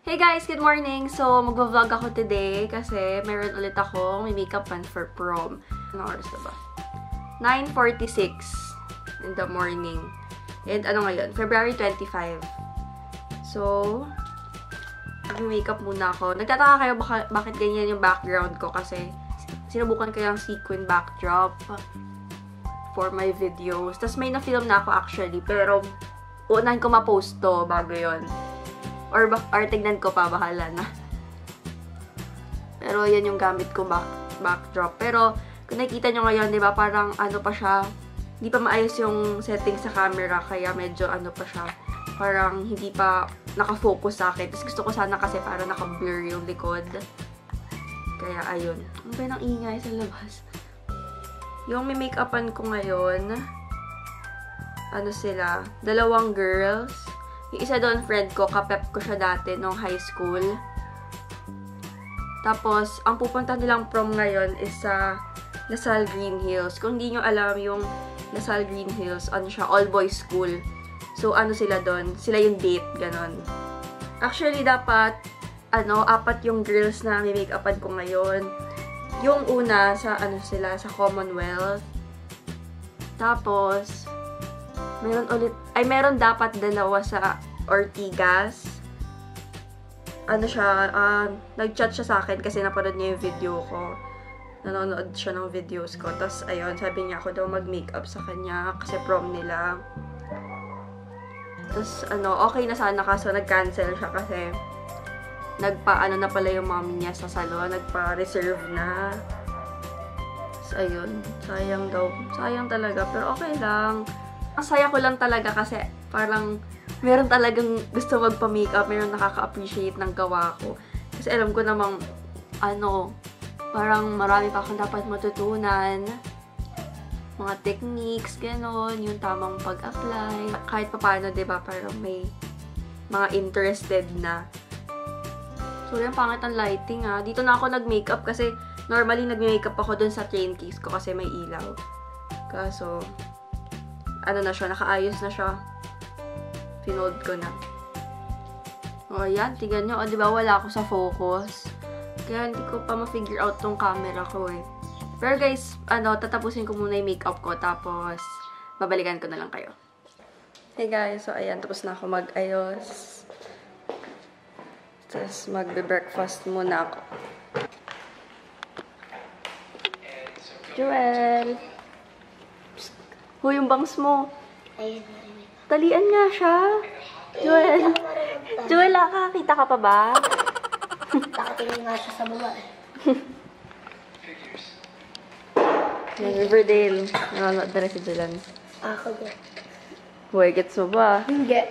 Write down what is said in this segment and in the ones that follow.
Hey guys! Good morning! So, magva-vlog ako today kasi meron ulit akong may makeup pan for prom. Anong oras na ba? 9:46 in the morning. And ano ngayon? February 25. So, mag-makeup muna ako. Nagtataka kayo bakit ganyan yung background ko kasi sinubukan ko yung sequin backdrop for my videos. Tapos may na-film na ako actually, pero unahin ko ma-post to bago yon. Or tignan ko pa, bahala na. Pero yan yung gamit ko backdrop. Pero kung nakikita nyo ngayon, di ba, parang ano pa siya, hindi pa maayos yung setting sa camera, kaya medyo ano pa siya, parang hindi pa nakafocus sa akin. Tapos gusto ko sana kasi parang naka-blur yung likod. Kaya ayun. Ano ba yung ingay sa labas? Yung may make-upan ko ngayon, ano sila, dalawang girls. Yung isa doon, friend ko, kapep ko siya dati nung high school. Tapos, ang pupunta nilang prom ngayon is sa Lasal Green Hills. Kung hindi nyo alam yung Lasal Green Hills, ano siya, all-boys school. So, ano sila doon? Sila yung date, ganon. Actually, dapat, ano, 4 yung girls na may make-upan ko ngayon. Yung una, sa, ano sila, sa Commonwealth. Tapos, meron dapat dalawa sa Ortigas. Ano siya, nag-chat siya sa akin kasi napanood niya yung video ko. Nanonood siya ng videos ko. Tapos, ayun, sabi niya ako daw mag-makeup sa kanya kasi prom nila. Tapos, ano, okay na sana kaso nag-cancel siya kasi nagpa-ano na pala yung mommy niya sa salon. Nagpa-reserve na. Tapos, ayun, sayang daw. Sayang talaga, pero okay lang. Ang saya ko lang talaga kasi parang meron talagang gusto magpa-makeup, meron nakaka-appreciate ng gawa ko. Kasi alam ko namang, ano, parang marami pa akong dapat matutunan. Mga techniques, gano'n, yung tamang pag-apply. Kahit pa paano, diba, parang may mga interested na. So, yung pangit ang lighting, ha. Dito na ako nag-makeup kasi normally nag-makeup ako dun sa train case ko kasi may ilaw. Kaso, ano na siya, nakaayos na siya. Pinold ko na. O, ayan, tignan nyo. O, diba, wala ako sa focus. Kaya hindi ko pa ma-figure out tong camera ko, eh. Pero guys, ano, tatapusin ko muna yung makeup ko, tapos, babalikan ko na lang kayo. Hey guys, so, ayan, tapos na ako mag-ayos. Tapos, magbe-breakfast muna ako. Joel! Hoy, yung bangs mo. Ayun. Talian nga siya. Joel. Joel, nakakita ka pa ba? Nakatingin nga siya sa baba eh. Riverdale. Nanonood na rin si Dylan. Ako ba? Hoy, gets mo ba? Hindi.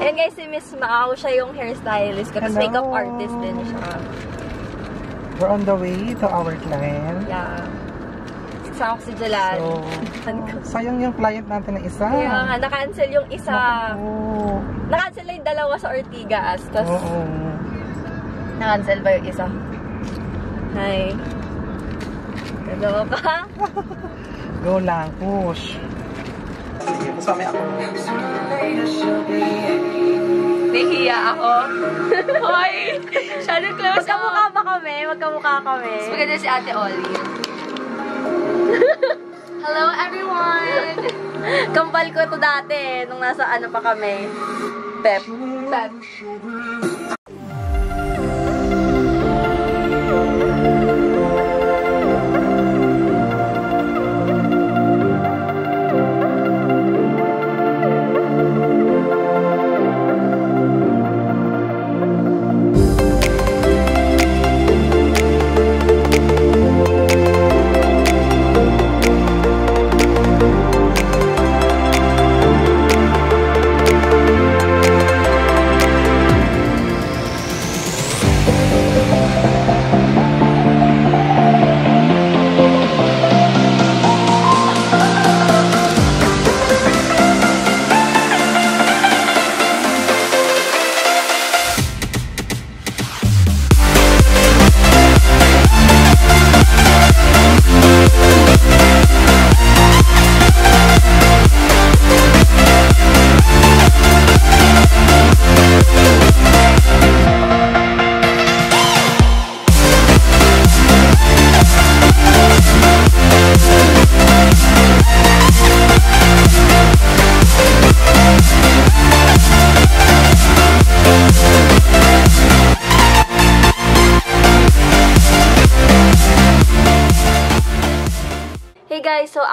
Ayan guys, si Miss Mao, siya yung hairstylist ko. Tapos makeup artist din siya. We're on the way to our client. Yeah. Kasama ko si Jalan. So, sayang yung client natin na isa. Kaya nga, na-cancel yung isa. Oo. Na-cancel na yung dalawa sa Ortigas. Tapos, Oo. na-cancel ba yung isa? Hi. Ganda ka? Go lang, push. Sige, kasama ako. Nahihiya ako. Hoy! Shadow close. Magkamukha ba kami? Magkamukha kami. Mas maganda si Ate Ollie. Hello everyone! Kambal ko to dati nung nasa ano pa kami. Pep.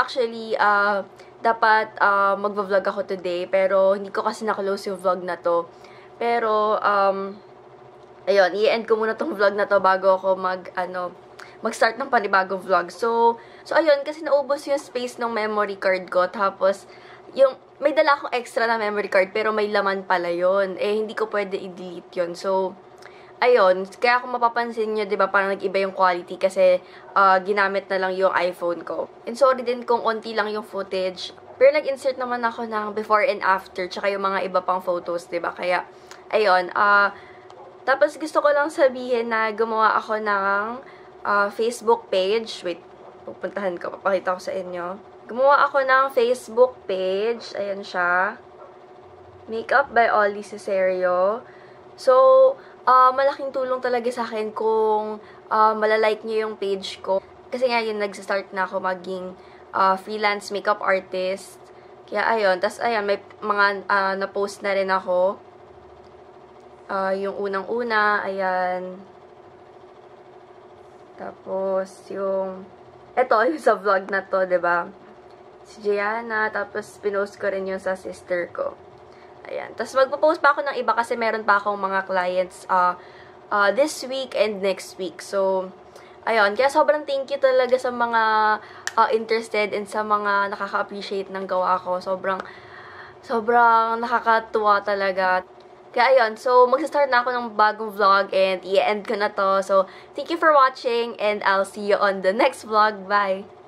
actually, dapat magva-vlog ako today, pero hindi ko kasi na-close yung vlog na to. Pero, ayun, i-end ko muna tong vlog na to bago ako mag-start ng panibagong vlog. So ayun, kasi naubos yung space ng memory card ko, tapos, may dala akong extra na memory card, pero may laman pala yun. Hindi ko pwede i-delete yun. So, ayun, kaya kung mapapansin nyo, diba, parang nag-iba yung quality kasi ginamit na lang yung iPhone ko. And sorry din kung onti lang yung footage. Pero nag-insert naman ako ng before and after, tsaka yung mga iba pang photos, diba? Kaya, ayun, tapos gusto ko lang sabihin na gumawa ako ng Facebook page. Wait, pupuntahan ko, papakita ko sa inyo. Gumawa ako ng Facebook page. Ayan siya. Makeup by Ollie Cesario. So, malaking tulong talaga sa akin kung malalike niyo yung page ko. Kasi nga yun, nag-start na ako maging freelance makeup artist. Kaya ayun, tas ayan, may mga na-post na rin ako. Yung unang-una, ayan. Tapos, eto, yung sa vlog na to, diba? Si Gianna, tapos pinost ko rin yung sa sister ko. Ayan. Tapos magpo-post pa ako ng iba kasi meron pa akong mga clients this week and next week. So, ayun. Kaya sobrang thank you talaga sa mga interested and sa mga nakaka-appreciate ng gawa ko. Sobrang nakakatuwa talaga. Kaya ayun. So, magsa-start na ako ng bagong vlog and i-end ko na to. So, thank you for watching and I'll see you on the next vlog. Bye!